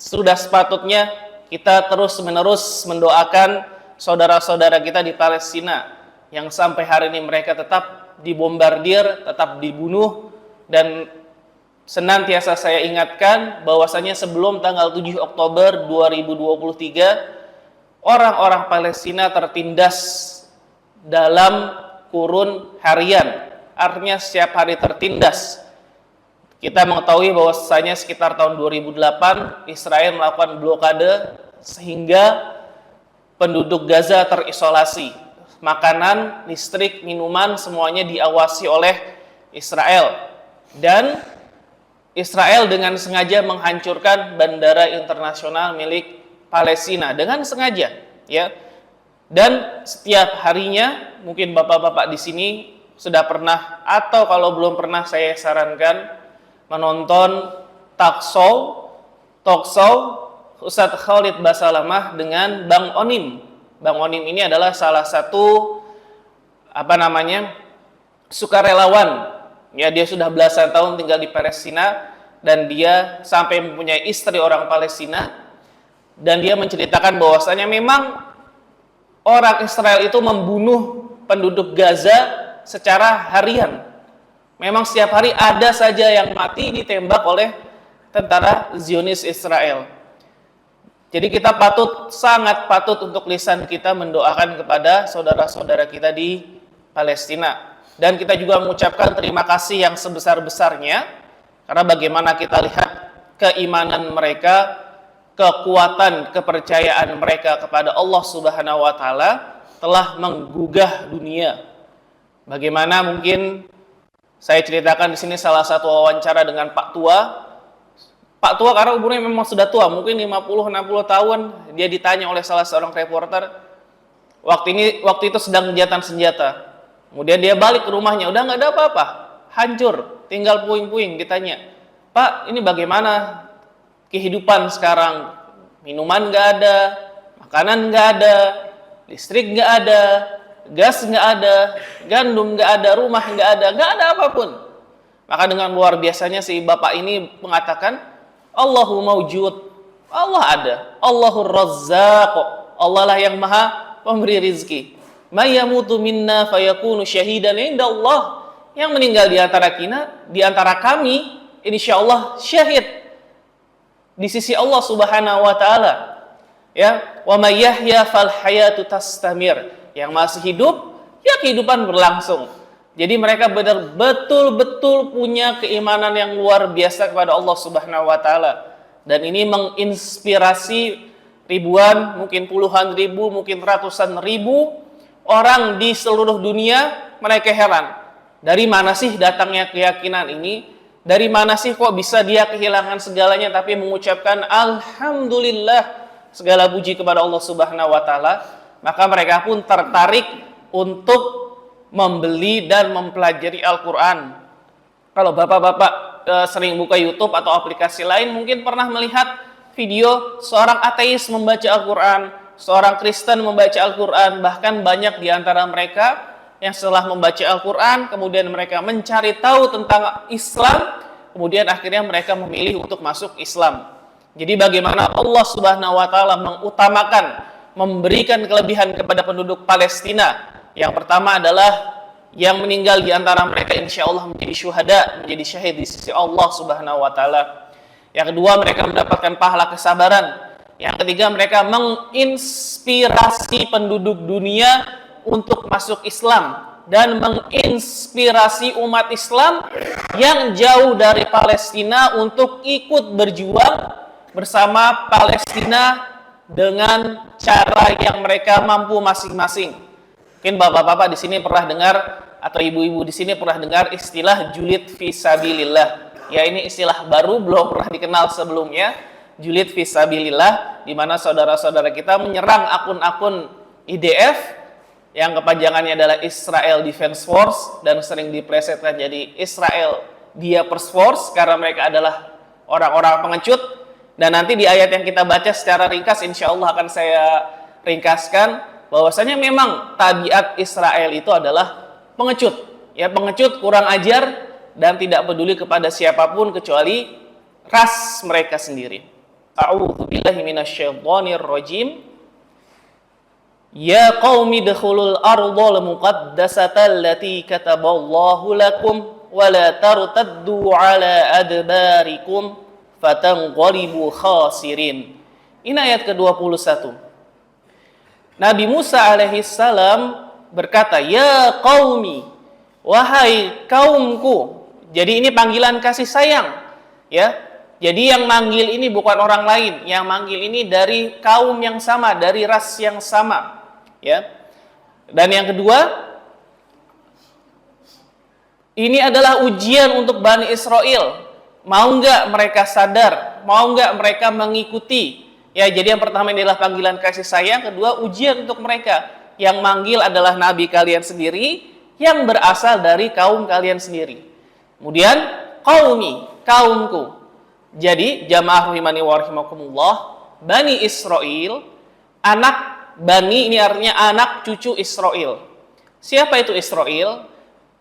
sudah sepatutnya kita terus-menerus mendoakan saudara-saudara kita di Palestina yang sampai hari ini mereka tetap dibombardir, tetap dibunuh, dan senantiasa saya ingatkan bahwasanya sebelum tanggal 7 Oktober 2023 orang-orang Palestina tertindas dalam kurun harian, artinya setiap hari tertindas. Kita mengetahui bahwasanya sekitar tahun 2008 Israel melakukan blokade sehingga penduduk Gaza terisolasi. Makanan, listrik, minuman semuanya diawasi oleh Israel. Dan Israel dengan sengaja menghancurkan bandara internasional milik Palestina dengan sengaja, ya. Dan setiap harinya, mungkin bapak-bapak di sini sudah pernah atau kalau belum pernah, saya sarankan menonton talk show Ustadz Khalid Basalamah dengan Bang Onim. Bang Onim ini adalah salah satu sukarelawan. Ya, dia sudah belasan tahun tinggal di Palestina dan dia sampai mempunyai istri orang Palestina, dan dia menceritakan bahwasanya memang orang Israel itu membunuh penduduk Gaza secara harian. Memang setiap hari ada saja yang mati ditembak oleh tentara Zionis Israel. Jadi kita sangat patut untuk lisan kita mendoakan kepada saudara-saudara kita di Palestina. Dan kita juga mengucapkan terima kasih yang sebesar-besarnya, karena bagaimana kita lihat keimanan mereka, kekuatan kepercayaan mereka kepada Allah Subhanahu wa Ta'ala telah menggugah dunia. Bagaimana mungkin saya ceritakan di sini salah satu wawancara dengan Pak Tua. Pak Tua karena umurnya memang sudah tua, mungkin 50-60 tahun, dia ditanya oleh salah seorang reporter, waktu itu sedang gencatan senjata. Kemudian dia balik ke rumahnya, udah nggak ada apa-apa, hancur, tinggal puing-puing. Ditanya, Pak, ini bagaimana kehidupan sekarang? Minuman nggak ada, makanan nggak ada, listrik nggak ada, gas nggak ada, gandum nggak ada, rumah nggak ada apapun. Maka dengan luar biasanya si bapak ini mengatakan, Allahu mawjud, Allah ada, Allahur Razzaq, Allah lah yang maha pemberi rizki. Mayyamutu minna fayakunu syahidan inda Allah, yang meninggal di antara kami, insyaallah syahid di sisi Allah Subhanahu wa Ta'ala. Ya, wa may yahya fal hayatu tastamir, yang masih hidup, ya kehidupan berlangsung. Jadi mereka betul-betul punya keimanan yang luar biasa kepada Allah Subhanahu wa Ta'ala. Dan ini menginspirasi ribuan, mungkin puluhan ribu, mungkin ratusan ribu orang di seluruh dunia. Mereka heran, dari mana sih datangnya keyakinan ini? Dari mana sih kok bisa dia kehilangan segalanya tapi mengucapkan Alhamdulillah, segala puji kepada Allah Subhanahu wa Ta'ala. Maka mereka pun tertarik untuk membeli dan mempelajari Al-Quran. Kalau bapak-bapak sering buka YouTube atau aplikasi lain, mungkin pernah melihat video seorang ateis membaca Al-Quran, seorang Kristen membaca Al-Quran. Bahkan banyak di antara mereka yang setelah membaca Al-Quran, kemudian mereka mencari tahu tentang Islam, kemudian akhirnya mereka memilih untuk masuk Islam. Jadi bagaimana Allah Subhanahu wa Ta'ala mengutamakan, memberikan kelebihan kepada penduduk Palestina. Yang pertama adalah yang meninggal di antara mereka insya Allah menjadi syuhada, menjadi syahid di sisi Allah Subhanahu wa Ta'ala. Yang kedua, mereka mendapatkan pahala kesabaran. Yang ketiga, mereka menginspirasi penduduk dunia untuk masuk Islam dan menginspirasi umat Islam yang jauh dari Palestina untuk ikut berjuang bersama Palestina dengan cara yang mereka mampu masing-masing. Mungkin bapak-bapak di sini pernah dengar atau ibu-ibu di sini pernah dengar istilah julid fisabilillah. Ya, ini istilah baru, belum pernah dikenal sebelumnya. Julid fisabilillah, di mana saudara-saudara kita menyerang akun-akun IDF yang kepanjangannya adalah Israel Defense Force dan sering diplesetkan jadi Israel Diapers Force karena mereka adalah orang-orang pengecut. Dan nanti di ayat yang kita baca secara ringkas, insya Allah akan saya ringkaskan bahwasanya memang tabiat Israel itu adalah pengecut, ya, pengecut, kurang ajar dan tidak peduli kepada siapapun kecuali ras mereka sendiri. A'udzu billahi minasyaitonir rajim. Ya qaumi dkhulul ardhal muqaddasata allati kataballahu lakum wa la tartaddu ala adbarikum fatanqalibu khasirin. Ini ayat ke-21. Nabi Musa alaihi salam berkata, "Ya qaumi, wahai kaumku." Jadi ini panggilan kasih sayang, ya. Jadi yang manggil ini bukan orang lain, yang manggil ini dari kaum yang sama, dari ras yang sama, ya. Dan yang kedua, ini adalah ujian untuk Bani Israel. Mau nggak mereka sadar? Mau nggak mereka mengikuti? Ya, jadi yang pertama ini adalah panggilan kasih sayang, kedua ujian untuk mereka. Yang manggil adalah nabi kalian sendiri, yang berasal dari kaum kalian sendiri. Kemudian qaumi, kaumku. Jadi jamaah rahimani wa rahimakumullah, Bani Israel, anak Bani ini artinya anak cucu Israel. Siapa itu Israel?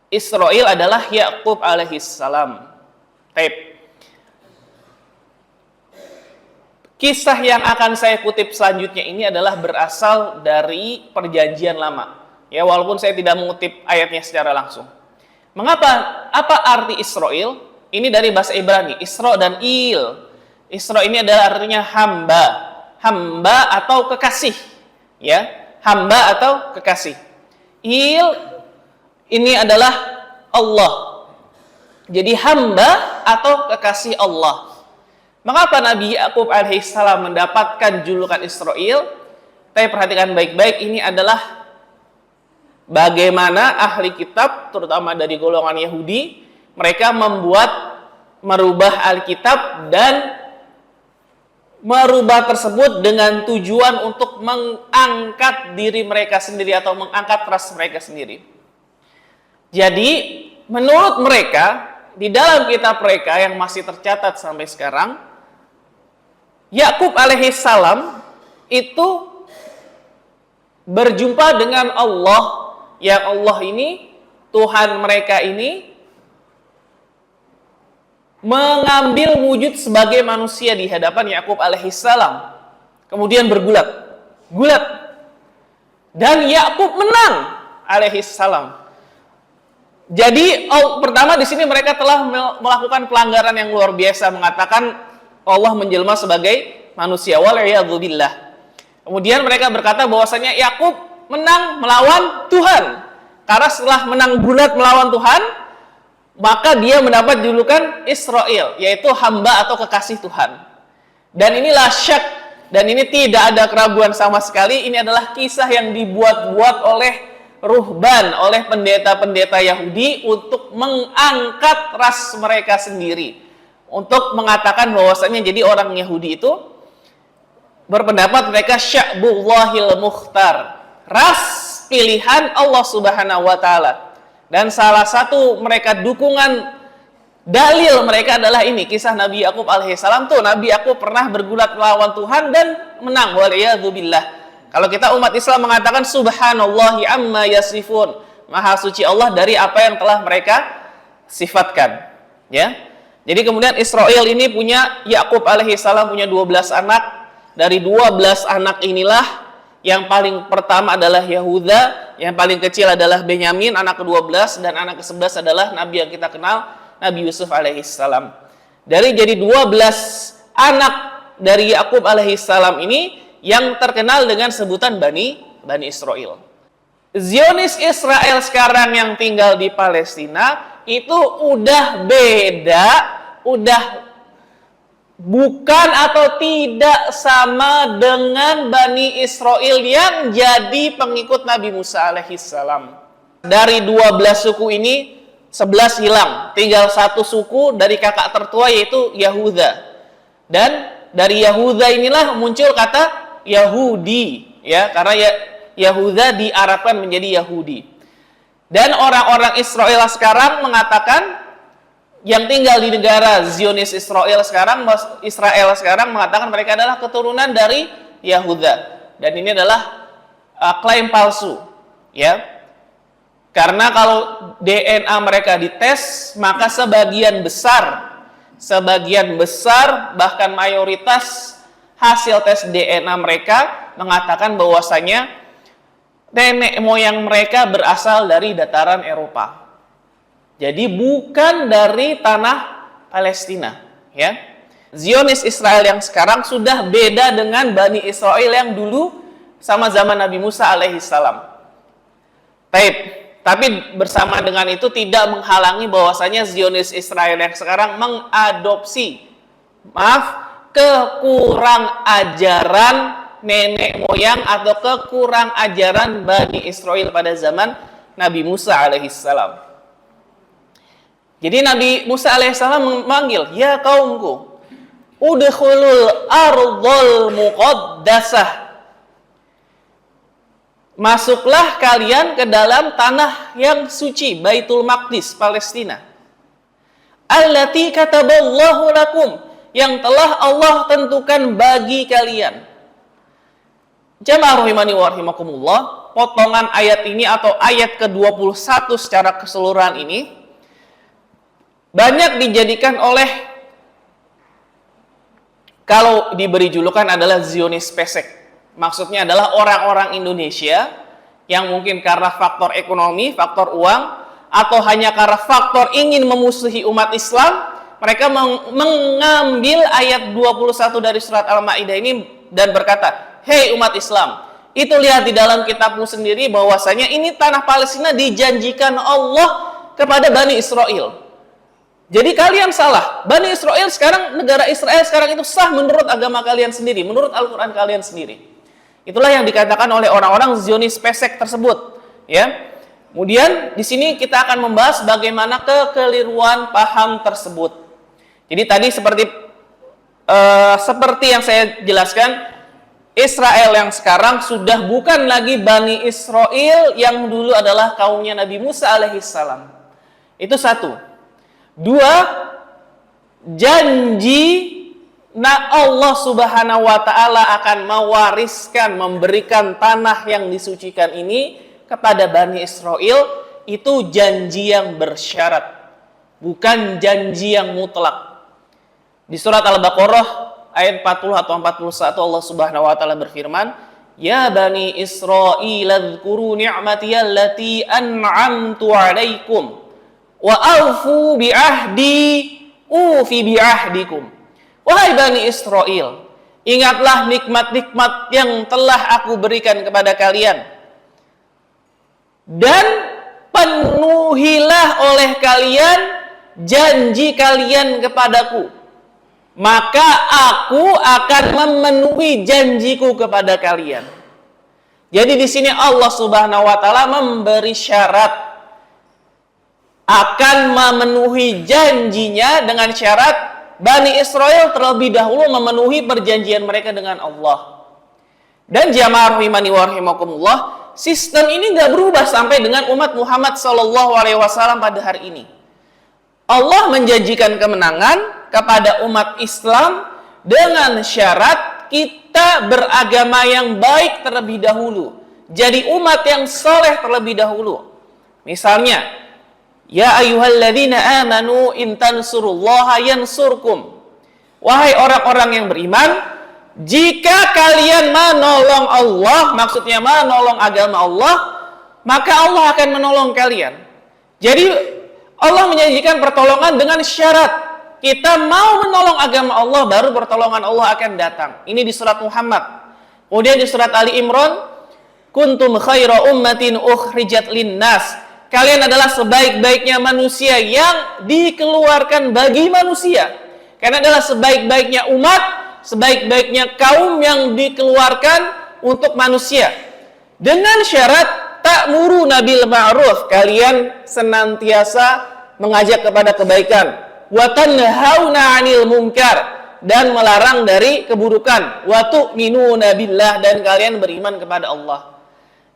Israel adalah Yakub alaihissalam. Taib. Kisah yang akan saya kutip selanjutnya ini adalah berasal dari Perjanjian Lama. Ya, walaupun saya tidak mengutip ayatnya secara langsung. Mengapa? Apa arti Israel? Ini dari bahasa Ibrani, Isra dan Il. Isra ini adalah artinya hamba. Hamba atau kekasih. Ya, hamba atau kekasih. Il ini adalah Allah. Jadi hamba atau kekasih Allah. Mengapa Nabi Yakub alaihissalam mendapatkan julukan Israel? Tapi perhatikan baik-baik, ini adalah bagaimana ahli kitab, terutama dari golongan Yahudi, mereka merubah Alkitab dan merubah tersebut dengan tujuan untuk mengangkat diri mereka sendiri atau mengangkat ras mereka sendiri. Jadi, menurut mereka, di dalam kitab mereka yang masih tercatat sampai sekarang, Yakub alaihissalam itu berjumpa dengan Allah, yang Allah ini, Tuhan mereka ini, mengambil wujud sebagai manusia di hadapan Yakub alaihissalam. Kemudian bergulat. Gulat. Dan Yakub menang alaihissalam. Jadi pertama di sini mereka telah melakukan pelanggaran yang luar biasa, mengatakan Allah menjelma sebagai manusia. Wal'iyadzubillah. Kemudian mereka berkata bahwasanya Yakub menang melawan Tuhan. Karena setelah menang gulat melawan Tuhan, maka dia mendapat julukan Israel, yaitu hamba atau kekasih Tuhan. Dan inilah syak, dan ini tidak ada keraguan sama sekali, ini adalah kisah yang dibuat-buat oleh ruhban, oleh pendeta-pendeta Yahudi untuk mengangkat ras mereka sendiri. Untuk mengatakan bahwasanya jadi orang Yahudi itu berpendapat mereka sya'bullahil mukhtar, ras pilihan Allah Subhanahu wa taala. Dan salah satu mereka dukungan dalil mereka adalah ini, kisah Nabi Yakub alaihissalam tuh. Nabi Yakub pernah bergulat melawan Tuhan dan menang. Wal'iyadzubillah. Kalau kita umat Islam mengatakan subhanallahi amma yasifun, maha suci Allah dari apa yang telah mereka sifatkan. Ya. Jadi kemudian Israel ini punya, Yakub alaihissalam punya 12 anak. Dari 12 anak inilah yang paling pertama adalah Yahuda, yang paling kecil adalah Benyamin, anak ke-12, dan anak ke-11 adalah Nabi yang kita kenal, Nabi Yusuf alaihissalam. Jadi 12 anak dari Yakub alaihissalam ini yang terkenal dengan sebutan Bani Israel. Zionis Israel sekarang yang tinggal di Palestina itu udah beda, udah bukan atau tidak sama dengan Bani Israel yang jadi pengikut Nabi Musa alaihissalam. Dari 12 suku ini 11 hilang, tinggal satu suku dari kakak tertua yaitu Yahuda. Dan dari Yahuda inilah muncul kata Yahudi, ya, karena Yahuda diarabkan menjadi Yahudi. Dan orang-orang Israel sekarang mengatakan, yang tinggal di negara Zionis Israel sekarang mengatakan mereka adalah keturunan dari Yahuda. Dan ini adalah klaim palsu, ya. Karena kalau DNA mereka dites, maka sebagian besar bahkan mayoritas hasil tes DNA mereka mengatakan bahwasanya nenek moyang mereka berasal dari dataran Eropa. Jadi bukan dari tanah Palestina, ya. Zionis Israel yang sekarang sudah beda dengan Bani Israel yang dulu sama zaman Nabi Musa alaihissalam. Tapi bersama dengan itu tidak menghalangi bahwasanya Zionis Israel yang sekarang mengadopsi, kekurang ajaran nenek moyang atau kekurang ajaran Bani Israel pada zaman Nabi Musa alaihissalam. Jadi Nabi Musa alaihissalam memanggil, ya kaumku, udkhulul ardhal muqaddasah. Masuklah kalian ke dalam tanah yang suci, Baitul Maqdis, Palestina. Allati kataballahu lakum, yang telah Allah tentukan bagi kalian. Jamaah rahimani wa rahimakumullah, potongan ayat ini atau ayat ke-21 secara keseluruhan ini banyak dijadikan oleh, kalau diberi julukan adalah Zionis pesek. Maksudnya adalah orang-orang Indonesia yang mungkin karena faktor ekonomi, faktor uang, atau hanya karena faktor ingin memusuhi umat Islam, mereka mengambil ayat 21 dari surat Al-Maidah ini dan berkata, hei umat Islam, itu lihat di dalam kitabmu sendiri bahwasanya ini tanah Palestina dijanjikan Allah kepada Bani Israel. Jadi kalian salah. Bani Israel sekarang, negara Israel sekarang itu sah menurut agama kalian sendiri, menurut Al-Quran kalian sendiri. Itulah yang dikatakan oleh orang-orang Zionis pesek tersebut, ya. Kemudian di sini kita akan membahas bagaimana kekeliruan paham tersebut. Jadi tadi seperti yang saya jelaskan, Israel yang sekarang sudah bukan lagi Bani Israel yang dulu adalah kaumnya Nabi Musa alaihissalam. Itu satu. Dua, janji Allah subhanahu wa ta'ala akan mewariskan, memberikan tanah yang disucikan ini kepada Bani Israel, itu janji yang bersyarat, bukan janji yang mutlak. Di surat Al-Baqarah ayat 40 atau 41 Allah subhanahu wa ta'ala berfirman, ya Bani Israel adhkuru ni'matiyallati an'amtu alaikum wa awfu bi'ahdi ufi bi'ahdikum. Wahai Bani Israel, ingatlah nikmat-nikmat yang telah aku berikan kepada kalian, dan penuhilah oleh kalian janji kalian kepadaku, maka aku akan memenuhi janjiku kepada kalian. Jadi di sini Allah Subhanahu wa taala memberi syarat akan memenuhi janjinya dengan syarat Bani Israel terlebih dahulu memenuhi perjanjian mereka dengan Allah. Dan jamaah rahimani wa rahimakumullah, sistem ini nggak berubah sampai dengan umat Muhammad SAW pada hari ini. Allah menjanjikan kemenangan kepada umat Islam dengan syarat kita beragama yang baik terlebih dahulu, jadi umat yang soleh terlebih dahulu. Misalnya, ya ayyuhalladzina amanu in tansurullaha yansurkum. Wahai orang-orang yang beriman, jika kalian menolong Allah, maksudnya menolong agama Allah, maka Allah akan menolong kalian. Jadi Allah menjanjikan pertolongan dengan syarat kita mau menolong agama Allah, baru pertolongan Allah akan datang. Ini di surat Muhammad. Kemudian di surat Ali Imran, kuntum khaira ummatin ukhrijat linnas. Kalian adalah sebaik-baiknya manusia yang dikeluarkan bagi manusia. Karena adalah sebaik-baiknya umat, sebaik-baiknya kaum yang dikeluarkan untuk manusia. Dengan syarat ta'muruna bil ma'ruf, kalian senantiasa mengajak kepada kebaikan. Wa tanhauna 'anil munkar, dan melarang dari keburukan. Wa tu'minuna billah, dan kalian beriman kepada Allah.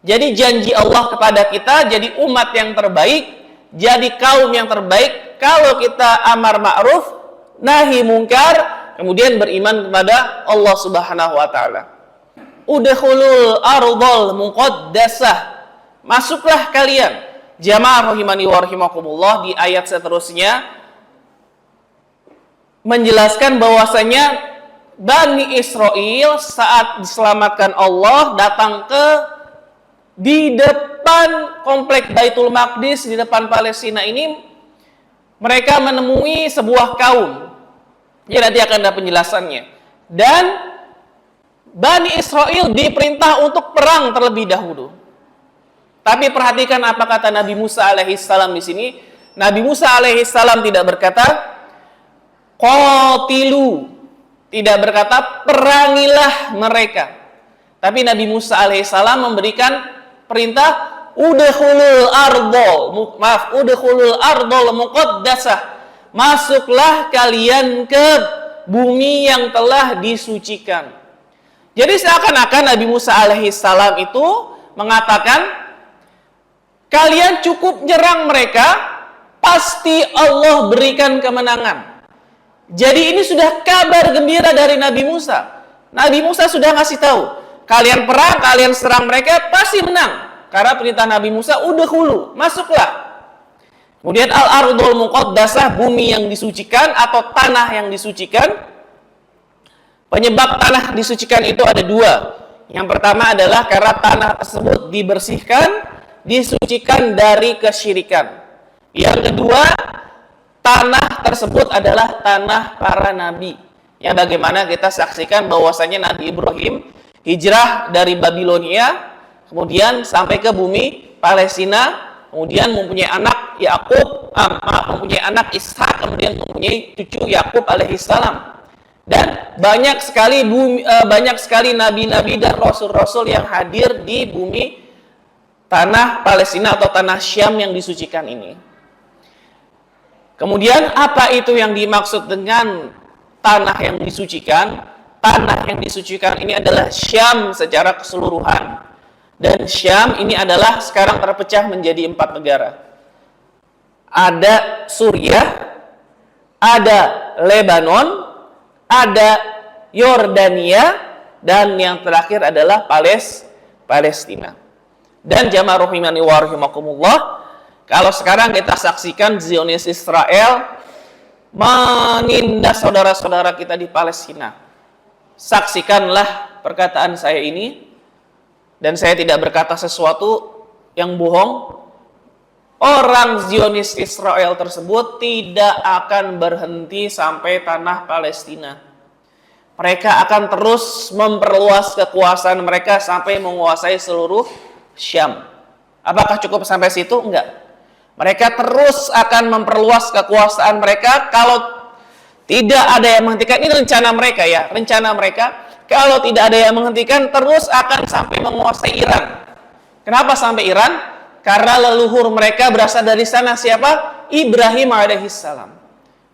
Jadi janji Allah kepada kita jadi umat yang terbaik, jadi kaum yang terbaik kalau kita amar ma'ruf, nahi mungkar, kemudian beriman kepada Allah Subhanahu wa taala. Udkhulul ardhal muqaddasah. Masuklah kalian. Jamaah rahimani wa rahimakumullah, di ayat seterusnya menjelaskan bahwasanya Bani Israel saat diselamatkan Allah datang di depan komplek Baitul Maqdis, di depan Palestina ini, mereka menemui sebuah kaum. Ya, nanti akan ada penjelasannya. Dan Bani Israel diperintah untuk perang terlebih dahulu. Tapi perhatikan apa kata Nabi Musa alaihissalam di sini. Nabi Musa alaihissalam tidak berkata qatilu, tidak berkata perangilah mereka. Tapi Nabi Musa alaihissalam memberikan perintah udkhulul ardol muqaddasah, masuklah kalian ke bumi yang telah disucikan. Jadi seakan-akan Nabi Musa alaihissalam itu mengatakan, kalian cukup nyerang mereka, pasti Allah berikan kemenangan. Jadi ini sudah kabar gembira dari Nabi Musa. Nabi Musa sudah ngasih tahu, kalian perang, kalian serang mereka, pasti menang. Karena perintah Nabi Musa, udkhulu, masuklah. Kemudian al-ardul muqaddasah, bumi yang disucikan atau tanah yang disucikan. Penyebab tanah disucikan itu ada dua. Yang pertama adalah karena tanah tersebut dibersihkan, disucikan dari kesyirikan. Yang kedua, tanah tersebut adalah tanah para nabi. Yang bagaimana kita saksikan bahwasanya Nabi Ibrahim hijrah dari Babilonia, kemudian sampai ke bumi Palestina, kemudian mempunyai anak mempunyai anak Ishak, kemudian mempunyai cucu Yakub alaihissalam. Dan banyak sekali nabi-nabi dan rasul-rasul yang hadir di bumi tanah Palestina atau tanah Syam yang disucikan ini. Kemudian apa itu yang dimaksud dengan tanah yang disucikan? Tanah yang disucikan ini adalah Syam secara keseluruhan. Dan Syam ini adalah sekarang terpecah menjadi 4 negara. Ada Suriah, ada Lebanon, ada Yordania, dan yang terakhir adalah Palestina. Dan jamaah rahimani wa rahimakumullah, kalau sekarang kita saksikan Zionis Israel menindas saudara-saudara kita di Palestina. Saksikanlah perkataan saya ini, dan saya tidak berkata sesuatu yang bohong. Orang Zionis Israel tersebut tidak akan berhenti sampai tanah Palestina. Mereka akan terus memperluas kekuasaan mereka sampai menguasai seluruh Syam. Apakah cukup sampai situ? Enggak. Mereka terus akan memperluas kekuasaan mereka. Kalau tidak ada yang menghentikan, ini rencana mereka ya, rencana mereka. Kalau tidak ada yang menghentikan, terus akan sampai menguasai Iran. Kenapa sampai Iran? Karena leluhur mereka berasal dari sana. Siapa? Ibrahim alaihissalam.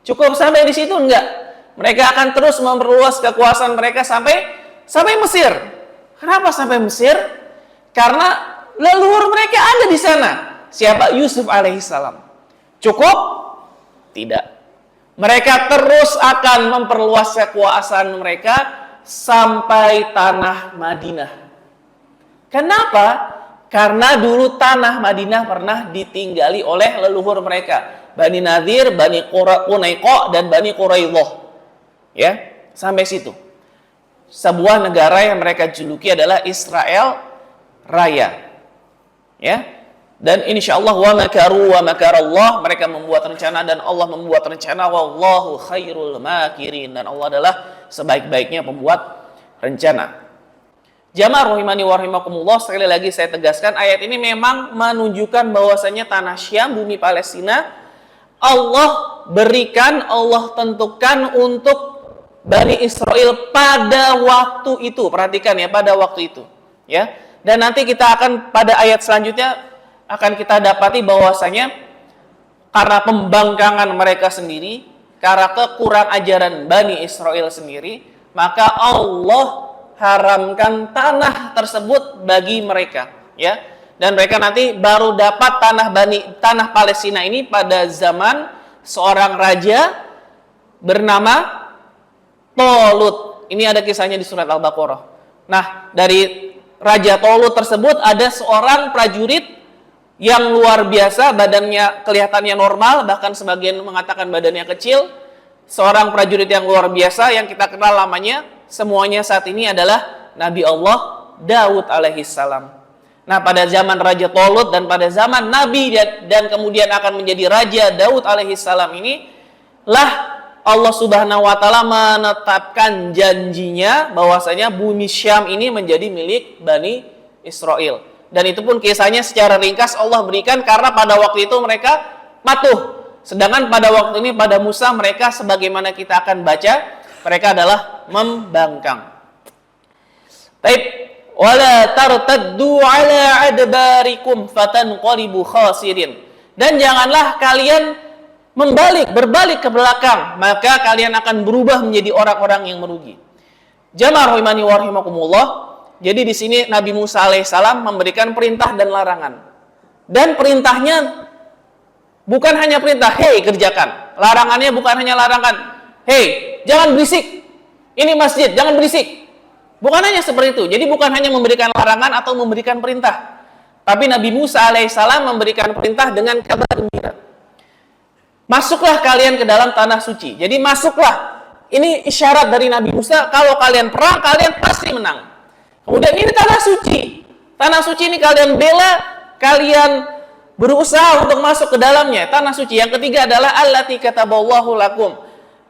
Cukup sampai di situ? Enggak. Mereka akan terus memperluas kekuasaan mereka sampai Mesir. Kenapa sampai Mesir? Karena leluhur mereka ada di sana. Siapa? Yusuf alaihissalam. Cukup? Tidak. Mereka terus akan memperluas kekuasaan mereka sampai tanah Madinah. Kenapa? Karena dulu tanah Madinah pernah ditinggali oleh leluhur mereka, Bani Nadir, Bani Qunaiqa, dan Bani Quraidah. Ya, sampai situ. Sebuah negara yang mereka juluki adalah Israel Raya. Ya. Dan insyaallah wa makaru wa makarallah, mereka membuat rencana dan Allah membuat rencana, wallahu khairul makirin, dan Allah adalah sebaik-baiknya pembuat rencana. Jamaah rahimani wa rahimakumullah, sekali lagi saya tegaskan, ayat ini memang menunjukkan bahwasanya tanah Syam, bumi Palestina, Allah berikan, Allah tentukan untuk Bani Israel pada waktu itu. Perhatikan ya, pada waktu itu. Ya. Dan nanti kita akan pada ayat selanjutnya akan kita dapati bahwasanya karena pembangkangan mereka sendiri, karena kekurang ajaran Bani Israel sendiri, maka Allah haramkan tanah tersebut bagi mereka, ya. Dan mereka nanti baru dapat tanah Palestina ini pada zaman seorang raja bernama Tolut. Ini ada kisahnya di surat Al-Baqarah. Nah, dari Raja Tolut tersebut ada seorang prajurit yang luar biasa, badannya kelihatannya normal, bahkan sebagian mengatakan badannya kecil. Seorang prajurit yang luar biasa yang kita kenal namanya semuanya saat ini adalah Nabi Allah Daud alaihissalam. Nah, pada zaman Raja Tolut dan pada zaman Nabi dan kemudian akan menjadi Raja Daud alaihissalam ini lah Allah Subhanahu wa taala menetapkan janjinya bahwasanya bumi Syam ini menjadi milik Bani Israel. Dan itu pun kisahnya secara ringkas Allah berikan karena pada waktu itu mereka patuh. Sedangkan pada waktu ini pada Musa mereka sebagaimana kita akan baca, mereka adalah membangkang. Taib, wala tartaddu ala adbarikum fatanqalibu khasirin. Dan janganlah kalian berbalik ke belakang, maka kalian akan berubah menjadi orang-orang yang merugi. Jamaah rahimani wa rahimakumullah. Jadi di sini Nabi Musa alaihissalam memberikan perintah dan larangan. Dan perintahnya bukan hanya perintah, hei kerjakan. Larangannya bukan hanya larangan, hei jangan berisik. Ini masjid, jangan berisik. Bukan hanya seperti itu. Jadi bukan hanya memberikan larangan atau memberikan perintah. Tapi Nabi Musa alaihissalam memberikan perintah dengan kabar gembira. Masuklah kalian ke dalam tanah suci. Jadi masuklah. Ini isyarat dari Nabi Musa, kalau kalian perang, kalian pasti menang. Kemudian ini tanah suci. Tanah suci ini kalian bela, kalian berusaha untuk masuk ke dalamnya. Tanah suci. Yang ketiga adalah allati kataballahu lakum.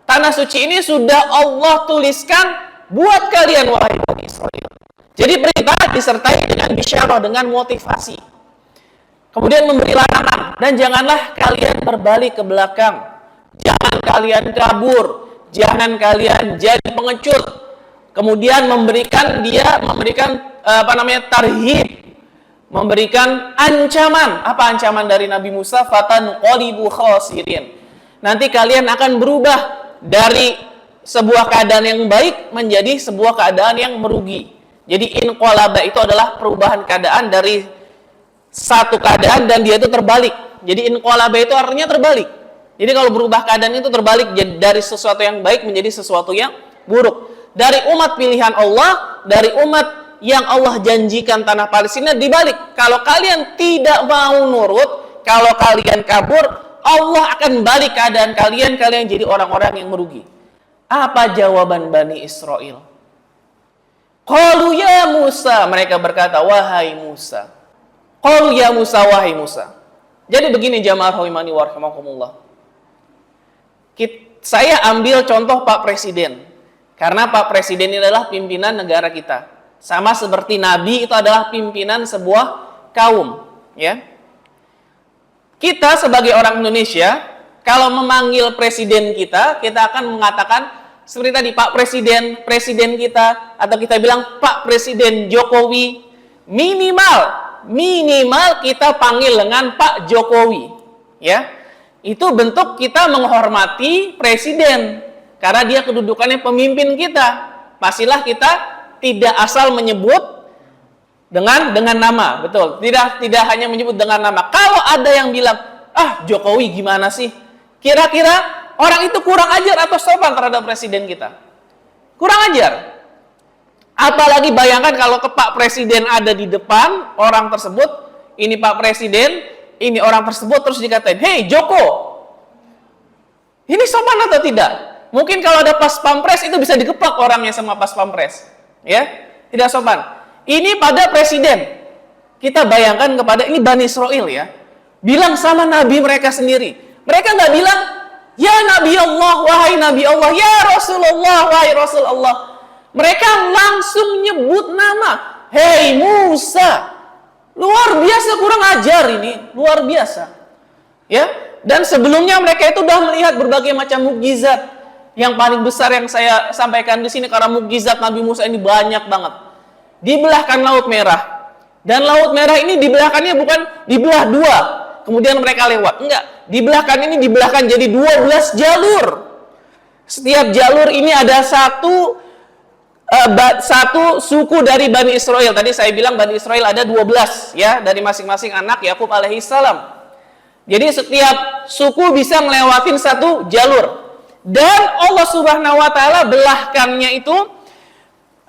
Tanah suci ini sudah Allah tuliskan buat kalian, wahai Bani Israil. Jadi perintah disertai dengan bisyarah, dengan motivasi. Kemudian memberi larangan, dan janganlah kalian berbalik ke belakang. Jangan kalian kabur, jangan kalian jadi pengecut. Kemudian memberikan tarhib, memberikan ancaman. Apa ancaman dari Nabi Musa? Fatanqalibu khasirin. Nanti kalian akan berubah dari sebuah keadaan yang baik menjadi sebuah keadaan yang merugi. Jadi inqalaba itu adalah perubahan keadaan dari satu keadaan dan dia itu terbalik. Jadi inqalaba itu artinya terbalik. Jadi kalau berubah keadaan itu terbalik dari sesuatu yang baik menjadi sesuatu yang buruk. Dari umat pilihan Allah, dari umat yang Allah janjikan tanah Palestina dibalik. Kalau kalian tidak mau nurut, kalau kalian kabur, Allah akan balik keadaan kalian jadi orang-orang yang merugi. Apa jawaban Bani Israel? Qalu ya Musa, mereka berkata, wahai Musa. Qalu ya Musa, wahai Musa. Jadi begini jamaah rahimani wa rahimakumullah. Saya ambil contoh Pak Presiden. Karena Pak Presiden ini adalah pimpinan negara kita. Sama seperti Nabi itu adalah pimpinan sebuah kaum, ya. Kita sebagai orang Indonesia, kalau memanggil presiden kita akan mengatakan seperti tadi, Pak Presiden, presiden kita, atau kita bilang Pak Presiden Jokowi. Minimal kita panggil dengan Pak Jokowi, ya. Itu bentuk kita menghormati presiden karena dia kedudukannya pemimpin kita. Pastilah kita tidak asal menyebut dengan nama, betul. Tidak hanya menyebut dengan nama. Kalau ada yang bilang, "Ah, Jokowi gimana sih?" Kira-kira orang itu kurang ajar atau sopan terhadap presiden kita? Kurang ajar. Apalagi bayangkan kalau ke Pak Presiden ada di depan orang tersebut, ini Pak Presiden, ini orang tersebut, terus dikatain, "Hei Joko, ini sopan atau tidak?" Mungkin kalau ada pas pampres itu bisa dikeplak orangnya sama pas pampres, ya, tidak sopan. Ini pada presiden, kita bayangkan kepada ini Bani Israel, ya, bilang sama Nabi mereka sendiri. Mereka nggak bilang, "Ya Nabi Allah, wahai Nabi Allah, ya Rasulullah, wahai Rasul Allah." Mereka langsung nyebut nama. Hei Musa. Luar biasa kurang ajar ini. Luar biasa. Ya. Dan sebelumnya mereka itu sudah melihat berbagai macam mukjizat. Yang paling besar yang saya sampaikan di sini karena mukjizat Nabi Musa ini banyak banget. Dibelahkan Laut Merah. Dan Laut Merah ini dibelahkannya bukan dibelah dua. Kemudian mereka lewat. Enggak. Dibelahkan ini dibelahkan jadi 12 jalur. Setiap jalur ini ada satu suku dari Bani Israel. Tadi saya bilang Bani Israel ada 12, ya, dari masing-masing anak Yakub alaihissalam. Jadi setiap suku bisa ngelewatin satu jalur. Dan Allah Subhanahu wa taala belahkannya itu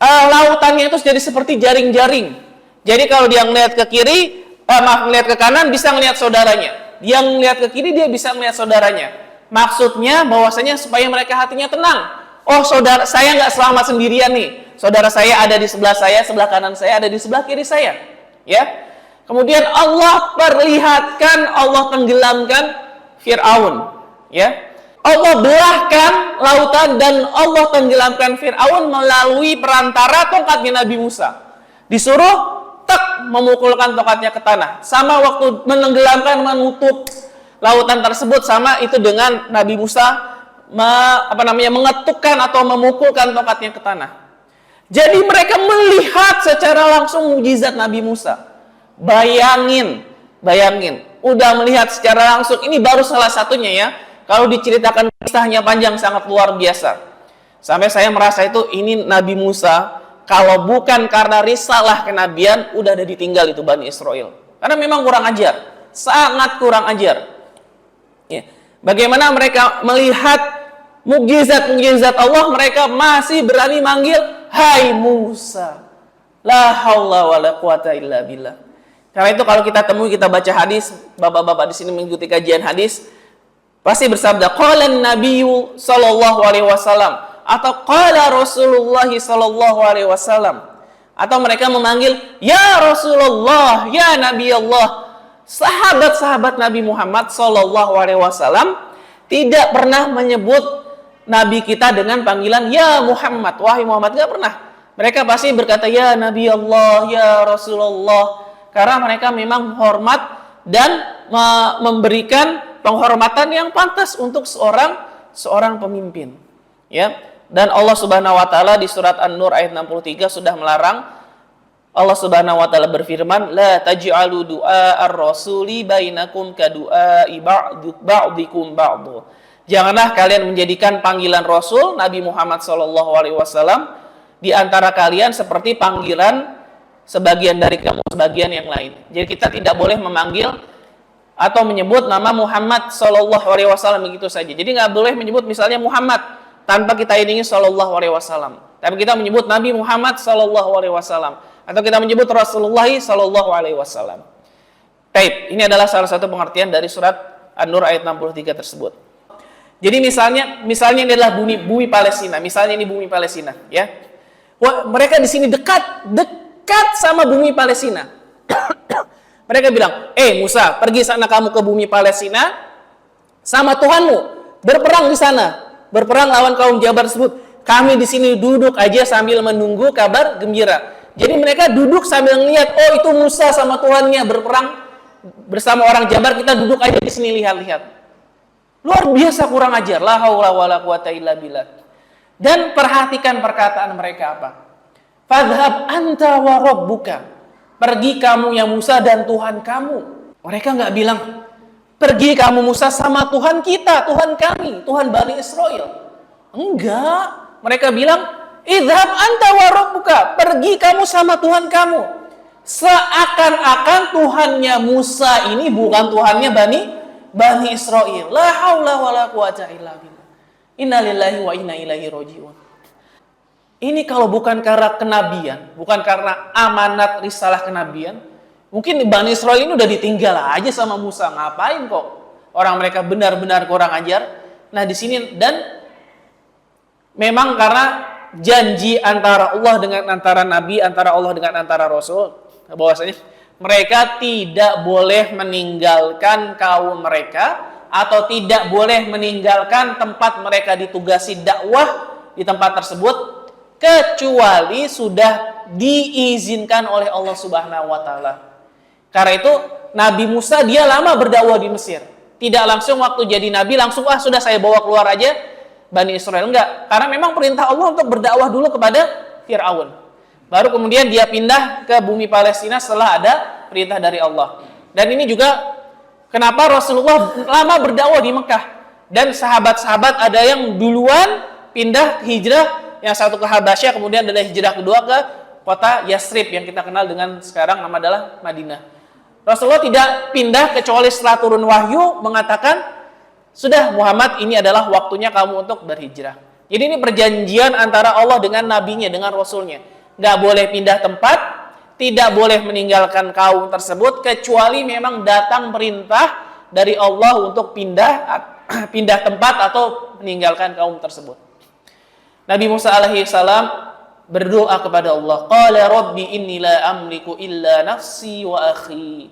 lautannya itu jadi seperti jaring-jaring. Jadi kalau dia ngelihat ke kiri, ngelihat ke kanan bisa ngelihat saudaranya. Dia ngelihat ke kiri dia bisa ngelihat saudaranya. Maksudnya bahwasanya supaya mereka hatinya tenang. Oh, saudara saya nggak selamat sendirian nih. Saudara saya ada di sebelah saya, sebelah kanan saya, ada di sebelah kiri saya. Ya. Kemudian Allah perlihatkan, Allah tenggelamkan Fir'aun. Ya. Allah belahkan lautan dan Allah tenggelamkan Fir'aun melalui perantara tongkatnya Nabi Musa. Disuruh memukulkan tongkatnya ke tanah. Sama waktu menenggelamkan, menutup lautan tersebut, sama itu dengan Nabi Musa mengetukkan atau memukulkan tongkatnya ke tanah. Jadi mereka melihat secara langsung mukjizat Nabi Musa. Bayangin, udah melihat secara langsung. Ini baru salah satunya ya. Kalau diceritakan kisahnya panjang, sangat luar biasa. Sampai saya merasa ini Nabi Musa, kalau bukan karena risalah kenabian, udah ada ditinggal itu Bani Israel. Karena memang kurang ajar, sangat kurang ajar. Ya. Bagaimana mereka melihat mukjizat Allah, mereka masih berani manggil, hai Musa. La haula wala quwata illa billah. Karena itu kalau kita temui, kita baca hadis, bapak-bapak di sini mengikuti kajian hadis, pasti bersabda, qala an-nabiyyu sallallahu alaihi wasallam, atau qala Rasulullah sallallahu alaihi wasallam, atau mereka memanggil ya Rasulullah, ya Nabi Allah. Sahabat-sahabat Nabi Muhammad sallallahu alaihi wasallam tidak pernah menyebut Nabi kita dengan panggilan ya Muhammad, wahai Muhammad, enggak pernah. Mereka pasti berkata ya Nabi Allah, ya Rasulullah, karena mereka memang hormat dan memberikan penghormatan yang pantas untuk seorang pemimpin. Ya. Dan Allah Subhanahu wa taala di surat An-Nur ayat 63 sudah melarang. Allah Subhanahu wa taala berfirman, la taj'alu du'a ar-rasuli bainakum ka du'ai ba'dikum ba'd. Janganlah kalian menjadikan panggilan Rasul Nabi Muhammad sallallahu alaihi wasallam di antara kalian seperti panggilan sebagian dari kamu sebagian yang lain. Jadi kita tidak boleh memanggil atau menyebut nama Muhammad sallallahu alaihi wasallam begitu saja. Jadi nggak boleh menyebut misalnya Muhammad tanpa kita iringi sallallahu alaihi wasallam. Tapi kita menyebut Nabi Muhammad sallallahu alaihi wasallam atau kita menyebut Rasulullah sallallahu alaihi wasallam. Baik, ini adalah salah satu pengertian dari surat An-Nur ayat 63 tersebut. Jadi misalnya ini adalah bumi Palestina. Misalnya ini bumi Palestina, ya. Wah, mereka di sini dekat sama bumi Palestina. Mereka bilang, Musa, pergi sana kamu ke bumi Palestina sama Tuhanmu, berperang di sana. Berperang lawan kaum Jabar tersebut. Kami di sini duduk aja sambil menunggu kabar gembira. Jadi mereka duduk sambil melihat, itu Musa sama Tuhannya berperang bersama orang Jabar, kita duduk aja di sini lihat-lihat. Luar biasa kurang ajar. La haula wala quwata illa billah. Dan perhatikan perkataan mereka apa? Fadhhab anta wa rabbuka. Pergi kamu ya Musa dan Tuhan kamu. Mereka nggak bilang, pergi kamu Musa sama Tuhan kita, Tuhan kami, Tuhan Bani Israel. Enggak. Mereka bilang, idhab anta wa rabbuka. Pergi kamu sama Tuhan kamu. Seakan-akan Tuhannya Musa ini bukan Tuhannya Bani Israel. La haula wala quwata illa billah. Inna lillahi wa inna ilaihi raji'un. Ini kalau bukan karena kenabian, bukan karena amanat risalah kenabian, mungkin Bani Israel ini udah ditinggal aja sama Musa. Ngapain kok? Orang mereka benar-benar kurang ajar. Nah di sini, dan memang karena janji antara Allah dengan antara Nabi, antara Allah dengan antara Rasul, bahwasanya mereka tidak boleh meninggalkan kaum mereka atau tidak boleh meninggalkan tempat mereka ditugasi dakwah di tempat tersebut kecuali sudah diizinkan oleh Allah Subhanahu wa taala. Karena itu Nabi Musa dia lama berdakwah di Mesir. Tidak langsung waktu jadi nabi langsung sudah saya bawa keluar aja Bani Israel, enggak. Karena memang perintah Allah untuk berdakwah dulu kepada Fir'aun. Baru kemudian dia pindah ke bumi Palestina setelah ada perintah dari Allah. Dan ini juga kenapa Rasulullah lama berdakwah di Mekah. Dan sahabat-sahabat ada yang duluan pindah hijrah, yang satu ke Habasyah, kemudian ada hijrah kedua ke kota Yasrib yang kita kenal dengan sekarang nama adalah Madinah. Rasulullah tidak pindah kecuali setelah turun wahyu mengatakan, sudah Muhammad, ini adalah waktunya kamu untuk berhijrah. Jadi ini perjanjian antara Allah dengan nabinya, dengan rasulnya. Nggak boleh pindah tempat, tidak boleh meninggalkan kaum tersebut kecuali memang datang perintah dari Allah untuk pindah tempat atau meninggalkan kaum tersebut. Nabi Musa alaihi salam berdoa kepada Allah. Qala rabbi inni la amliku illa nafsi wa akhi.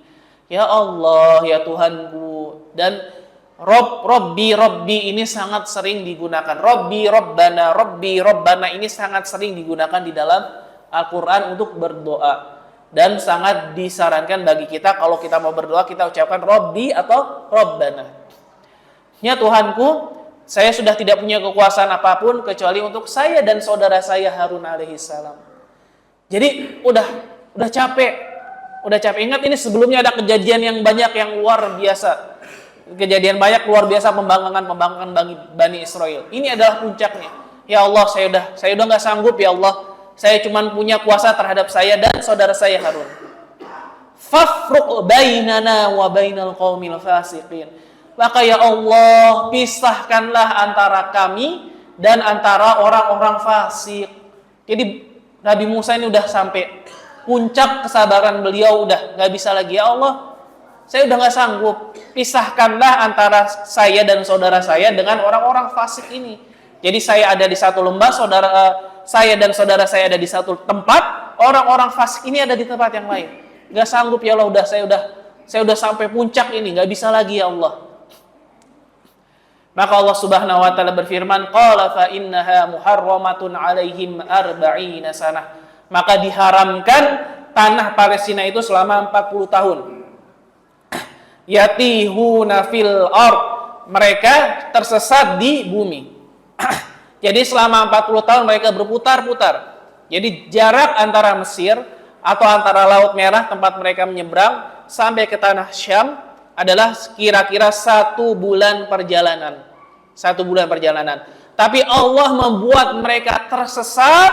Ya Allah, ya Tuhanku, dan Rabbi ini sangat sering digunakan. Rabbi Rabbana ini sangat sering digunakan di dalam Al-Quran untuk berdoa. Dan sangat disarankan bagi kita kalau kita mau berdoa, kita ucapkan Rabbi atau Rabbana. Ya Tuhanku, saya sudah tidak punya kekuasaan apapun kecuali untuk saya dan saudara saya Harun alaihissalam. Jadi udah capek. Ingat ini sebelumnya ada kejadian yang banyak yang luar biasa. Kejadian banyak luar biasa pembangkangan Bani Israel. Ini adalah puncaknya. Ya Allah, saya udah nggak sanggup ya Allah. Saya cuma punya kuasa terhadap saya dan saudara saya Harun. Fafruq bainana wa bainal qaumil fasiqin. Maka ya Allah, pisahkanlah antara kami dan antara orang-orang fasik. Jadi Nabi Musa ini udah sampai puncak kesabaran beliau, udah nggak bisa lagi. Ya Allah, saya udah nggak sanggup. Pisahkanlah antara saya dan saudara saya dengan orang-orang fasik ini. Jadi saya ada di satu lembah, saya dan saudara saya ada di satu tempat, orang-orang fasik ini ada di tempat yang lain. Nggak sanggup ya Allah, saya udah sampai puncak ini, nggak bisa lagi ya Allah. Maka Allah Subhanahu wa taala berfirman, qala fa innaha muharramatun 'alaihim 40 sanah. Maka diharamkan tanah Palestina itu selama 40 tahun. Yatihuna fil ard, mereka tersesat di bumi. Jadi selama 40 tahun mereka berputar-putar. Jadi jarak antara Mesir atau antara Laut Merah tempat mereka menyeberang sampai ke tanah Syam adalah kira-kira 1 bulan perjalanan. 1 bulan perjalanan. Tapi Allah membuat mereka tersesat,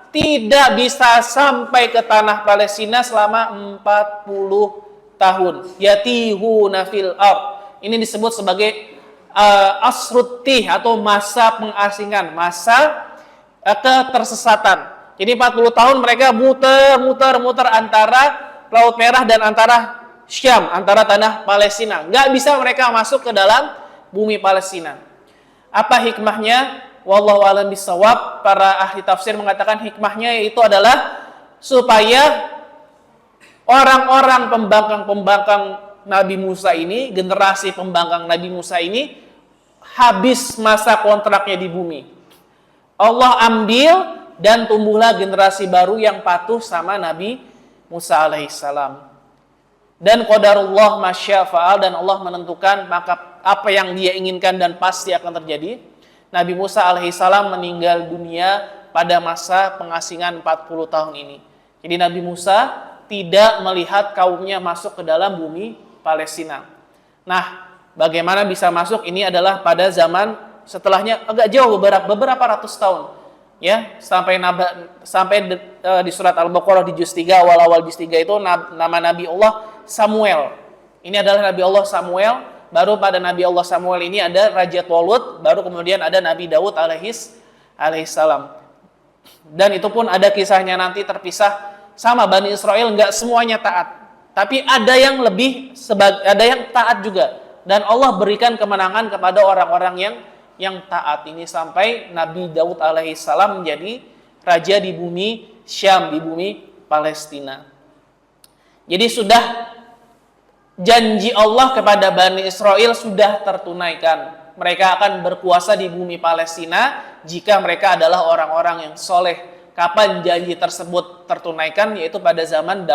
tidak bisa sampai ke tanah Palestina selama 40 tahun. Yatihuna fil ard. Ini disebut sebagai asruttih atau masa pengasingan, masa ketersesatan. Jadi 40 tahun mereka muter antara Laut Merah dan antara Syam, antara tanah Palestina. Nggak bisa mereka masuk ke dalam bumi Palestina. Apa hikmahnya? Wallahu a'lam bishawab. Para ahli tafsir mengatakan hikmahnya yaitu adalah supaya orang-orang pembangkang Nabi Musa ini, generasi pembangkang Nabi Musa ini habis masa kontraknya di bumi. Allah ambil dan tumbuhlah generasi baru yang patuh sama Nabi Musa alaihissalam. Dan qadarullah masya fa'al, dan Allah menentukan maka apa yang Dia inginkan dan pasti akan terjadi. Nabi Musa alaihissalam meninggal dunia pada masa pengasingan 40 tahun ini. Jadi Nabi Musa tidak melihat kaumnya masuk ke dalam bumi Palestina. Nah, bagaimana bisa masuk? Ini adalah pada zaman setelahnya agak jauh, beberapa ratus tahun. Ya, sampai di surat Al-Baqarah di juz 3, awal-awal juz 3 itu nama Nabi Allah Samuel. Ini adalah Nabi Allah Samuel. Baru pada Nabi Allah Samuel ini ada Raja Talut, baru kemudian ada Nabi Daud alaihissalam. Dan itu pun ada kisahnya nanti terpisah sama Bani Israel, nggak semuanya taat. Tapi ada yang ada yang taat juga. Dan Allah berikan kemenangan kepada orang-orang yang taat ini sampai Nabi Daud alaihissalam menjadi raja di bumi Syam, di bumi Palestina. Jadi sudah janji Allah kepada Bani Israel sudah tertunaikan. Mereka akan berkuasa di bumi Palestina jika mereka adalah orang-orang yang soleh. Kapan janji tersebut tertunaikan? Yaitu pada zaman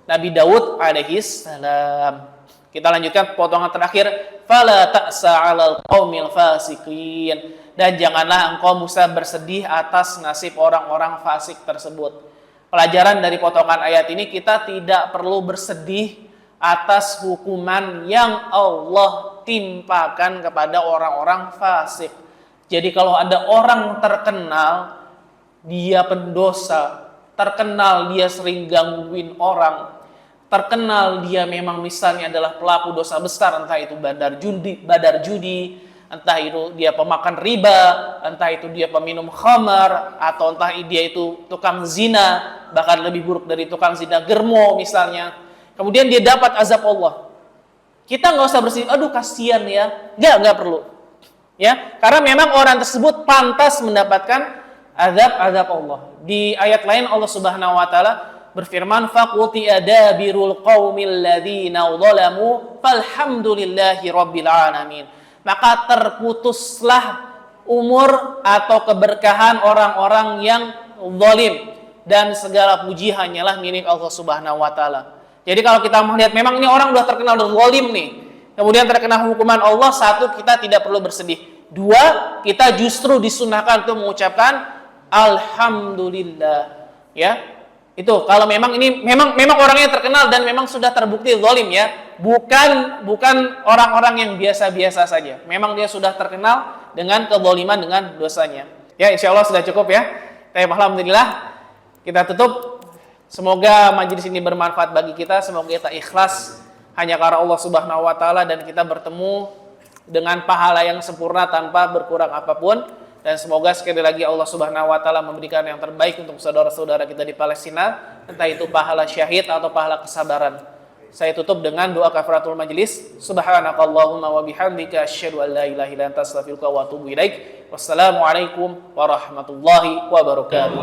Nabi Daud alaihissalam. Kita lanjutkan potongan terakhir. Fala ta'sa 'alal qaumil fasiqin. Dan janganlah engkau Musa bersedih atas nasib orang-orang fasik tersebut. Pelajaran dari potongan ayat ini, kita tidak perlu bersedih atas hukuman yang Allah timpakan kepada orang-orang fasik. Jadi kalau ada orang terkenal dia pendosa, terkenal dia sering gangguin orang, terkenal dia memang misalnya adalah pelaku dosa besar, entah itu badar judi, entah itu dia pemakan riba, entah itu dia peminum khamar, atau entah dia itu tukang zina, bahkan lebih buruk dari tukang zina germo misalnya. Kemudian dia dapat azab Allah. Kita nggak usah bersedih, aduh kasihan ya. Nggak perlu. Ya, karena memang orang tersebut pantas mendapatkan azab Allah. Di ayat lain Allah Subhanahu wa taala berfirman, "Faquti adabirul qaumil ladzina zalamu falhamdulillahi rabbil alamin." Maka terputuslah umur atau keberkahan orang-orang yang zalim, dan segala puji hanyalah milik Allah Subhanahu wa taala. Jadi kalau kita melihat memang ini orang udah terkenal zalim nih, kemudian terkena hukuman Allah, satu, kita tidak perlu bersedih. Dua, kita justru disunahkan untuk mengucapkan alhamdulillah. Ya, itu kalau memang ini memang orangnya terkenal dan memang sudah terbukti zalim, ya, bukan orang-orang yang biasa-biasa saja. Memang dia sudah terkenal dengan kezaliman, dengan dosanya. Ya, insya Allah sudah cukup ya. Alhamdulillah, kita tutup. Semoga majelis ini bermanfaat bagi kita. Semoga kita ikhlas hanya karena Allah Subhanahu wa taala, dan kita bertemu dengan pahala yang sempurna tanpa berkurang apapun. Dan semoga sekali lagi Allah Subhanahu wa taala memberikan yang terbaik untuk saudara-saudara kita di Palestina, entah itu pahala syahid atau pahala kesabaran. Saya tutup dengan doa kafaratul majelis. Subhanakallahumma wa bihamdika asyhadu an la ilaha illa anta astaghfiruka wa atubu ilaik. Wassalamualaikum warahmatullahi wabarakatuh.